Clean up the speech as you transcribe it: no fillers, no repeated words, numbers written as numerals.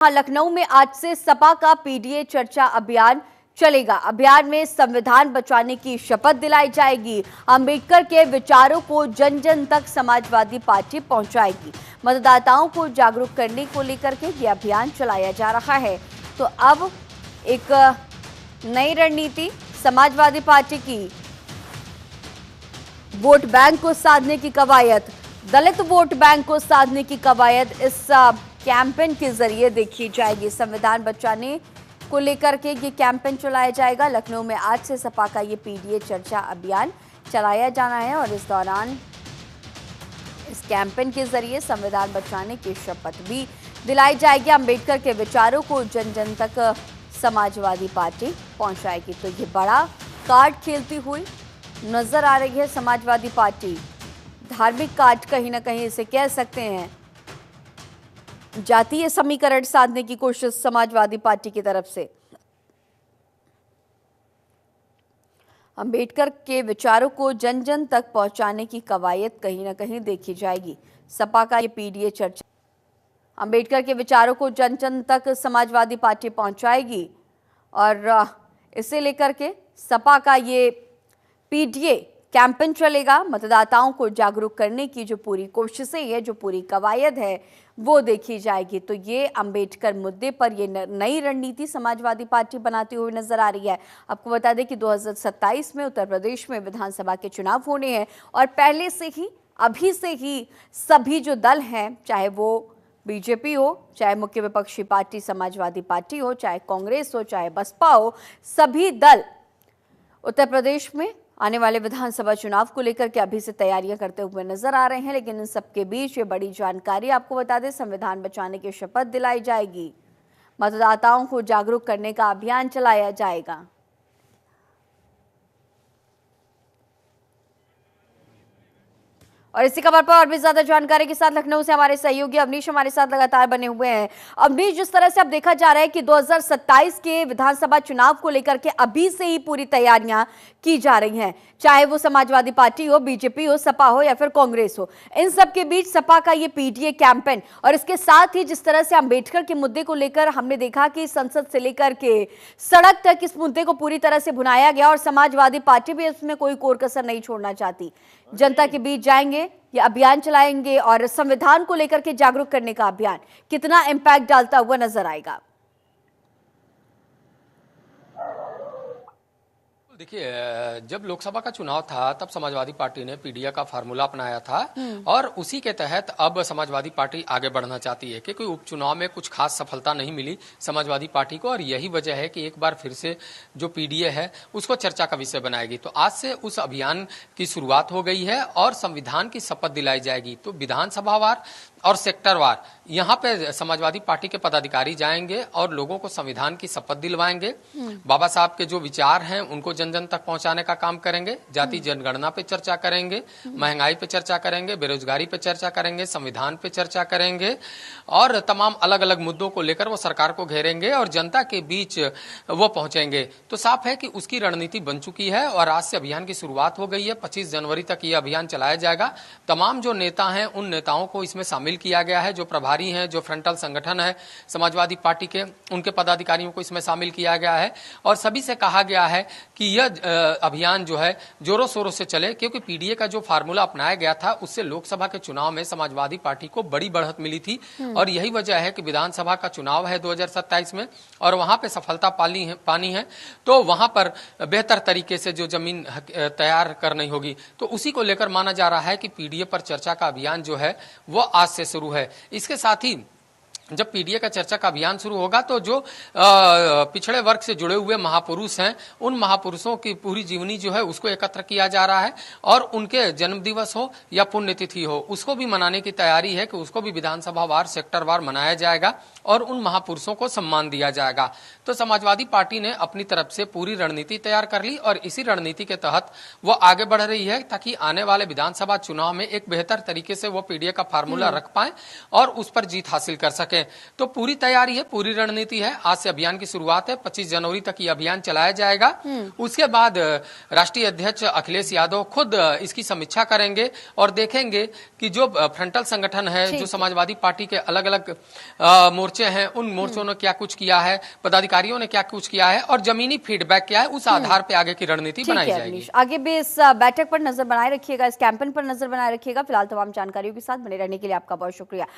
लखनऊ में आज से सपा का पीडीए चर्चा अभियान चलेगा। अभियान में संविधान बचाने की शपथ दिलाई जाएगी। अंबेडकर के विचारों को जन जन तक समाजवादी पार्टी पहुंचाएगी। मतदाताओं को जागरूक करने को लेकर के ये अभियान चलाया जा रहा है। तो अब एक नई रणनीति समाजवादी पार्टी की वोट बैंक को साधने की कवायद, दलित वोट बैंक को साधने की कवायद इस कैंपेन के जरिए देखी जाएगी। संविधान बचाने को लेकर के ये कैंपेन चलाया जाएगा। लखनऊ में आज से सपा का ये पीडीए चर्चा अभियान चलाया जाना है और इस दौरान इस कैंपेन के जरिए संविधान बचाने की शपथ भी दिलाई जाएगी। अंबेडकर के विचारों को जन जन तक समाजवादी पार्टी पहुंचाएगी। तो ये बड़ा कार्ड खेलती हुई नजर आ रही है समाजवादी पार्टी। धार्मिक कार्ड कहीं ना कहीं इसे कह सकते हैं। जातीय समीकरण साधने की कोशिश समाजवादी पार्टी की तरफ से। अंबेडकर के विचारों को जन जन तक पहुंचाने की कवायद कहीं ना कहीं देखी जाएगी। सपा का ये पीडीए चर्चा अंबेडकर के विचारों को जन जन तक समाजवादी पार्टी पहुंचाएगी और इसे लेकर के सपा का ये पीडीए कैंपेन चलेगा। मतदाताओं को जागरूक करने की जो पूरी कोशिशें है, जो पूरी कवायद है, वो देखी जाएगी। तो ये अंबेडकर मुद्दे पर ये नई रणनीति समाजवादी पार्टी बनाती हुई नजर आ रही है। आपको बता दें कि 2027 में उत्तर प्रदेश में विधानसभा के चुनाव होने हैं और पहले से ही, अभी से ही सभी जो दल हैं, चाहे वो बीजेपी हो, चाहे मुख्य विपक्षी पार्टी समाजवादी पार्टी हो, चाहे कांग्रेस हो, चाहे बसपा हो, सभी दल उत्तर प्रदेश में आने वाले विधानसभा चुनाव को लेकर के अभी से तैयारियां करते हुए नजर आ रहे हैं। लेकिन इन सबके बीच ये बड़ी जानकारी आपको बता दें, संविधान बचाने की शपथ दिलाई जाएगी। मतदाताओं को जागरूक करने का अभियान चलाया जाएगा। और इसी खबर पर और भी ज्यादा जानकारी के साथ लखनऊ से हमारे सहयोगी अवनीश हमारे साथ लगातार बने हुए हैं। अवनीश, जिस तरह से अब देखा जा रहा है कि 2027 के विधानसभा चुनाव को लेकर के अभी से ही पूरी तैयारियां की जा रही हैं, चाहे वो समाजवादी पार्टी हो, बीजेपी हो, सपा हो या फिर कांग्रेस हो, इन सब के बीच सपा का ये पीडीए कैंपेन और इसके साथ ही जिस तरह से अंबेडकर के मुद्दे को लेकर हमने देखा कि संसद से लेकर के सड़क तक इस मुद्दे को पूरी तरह से भुनाया गया और समाजवादी पार्टी भी इसमें कोई कोर कसर नहीं छोड़ना चाहती। जनता के बीच जाएंगे, ये अभियान चलाएंगे और संविधान को लेकर के जागरूक करने का अभियान कितना इम्पैक्ट डालता हुआ नजर आएगा? देखिए, जब लोकसभा का चुनाव था तब समाजवादी पार्टी ने पीडीए का फार्मूला अपनाया था और उसी के तहत अब समाजवादी पार्टी आगे बढ़ना चाहती है क्योंकि उपचुनाव में कुछ खास सफलता नहीं मिली समाजवादी पार्टी को और यही वजह है कि एक बार फिर से जो पीडीए है उसको चर्चा का विषय बनाएगी। तो आज से उस अभियान की शुरुआत हो गई है और संविधान की शपथ दिलाई जाएगी। तो विधानसभावार और सेक्टरवार यहाँ पे समाजवादी पार्टी के पदाधिकारी जाएंगे और लोगों को संविधान की शपथ दिलवाएंगे। बाबा साहब के जो विचार हैं उनको जन जन तक पहुंचाने का काम करेंगे। जाति जनगणना पे चर्चा करेंगे, महंगाई पे चर्चा करेंगे, बेरोजगारी पे चर्चा करेंगे, संविधान पे चर्चा करेंगे और तमाम अलग अलग मुद्दों को लेकर वो सरकार को घेरेंगे और जनता के बीच वो पहुंचेंगे। तो साफ है कि उसकी रणनीति बन चुकी है और आज से अभियान की शुरुआत हो गई है। 25 जनवरी तक ये अभियान चलाया जाएगा। तमाम जो नेता हैं उन नेताओं को इसमें शामिल किया गया है। जो प्रभारी हैं, जो फ्रंटल संगठन है समाजवादी पार्टी के, उनके पदाधिकारियों को इसमें शामिल किया गया है और सभी से कहा गया है कि यह अभियान जो है जोरों शोरों से चले क्योंकि पीडीए का जो फार्मूला अपनाया गया था उससे लोकसभा के चुनाव में समाजवादी पार्टी को बड़ी बढ़त मिली थी और यही वजह है कि विधानसभा का चुनाव है 2027 में और वहां पे सफलता पानी है तो वहां पर बेहतर तरीके से जो जमीन तैयार करनी होगी। तो उसी को लेकर माना जा रहा है कि पीडीए पर चर्चा का अभियान जो है वो आज से शुरू है। इसके साथ ही जब पीडीए का चर्चा का अभियान शुरू होगा तो जो पिछड़े वर्ग से जुड़े हुए महापुरुष हैं उन महापुरुषों की पूरी जीवनी जो है उसको एकत्र किया जा रहा है और उनके जन्म दिवस हो या पुण्यतिथि हो उसको भी मनाने की तैयारी है कि उसको भी विधानसभा वार, सेक्टर वार मनाया जाएगा और उन महापुरुषों को सम्मान दिया जाएगा। तो समाजवादी पार्टी ने अपनी तरफ से पूरी रणनीति तैयार कर ली और इसी रणनीति के तहत वो आगे बढ़ रही है ताकि आने वाले विधानसभा चुनाव में एक बेहतर तरीके से वो पीडीए का फार्मूला रख पाए और उस पर जीत हासिल कर सके। सकें। तो पूरी तैयारी है, पूरी रणनीति है। आज से अभियान की शुरुआत है, 25 जनवरी तक ये अभियान चलाया जाएगा। उसके बाद राष्ट्रीय अध्यक्ष अखिलेश यादव खुद इसकी समीक्षा करेंगे और देखेंगे कि जो फ्रंटल संगठन है, जो समाजवादी पार्टी के अलग अलग मोर्चे हैं, उन मोर्चों ने क्या कुछ किया है, पदाधिकारियों ने क्या कुछ किया है और जमीनी फीडबैक क्या है, उस आधार पर आगे की रणनीति बनाई जाएगी। आगे भी इस बैठक पर नजर बनाए रखिएगा, इस कैंपेन पर नजर बनाए रखिएगा। फिलहाल तमाम जानकारियों के साथ बने रहने के लिए आपका बहुत शुक्रिया।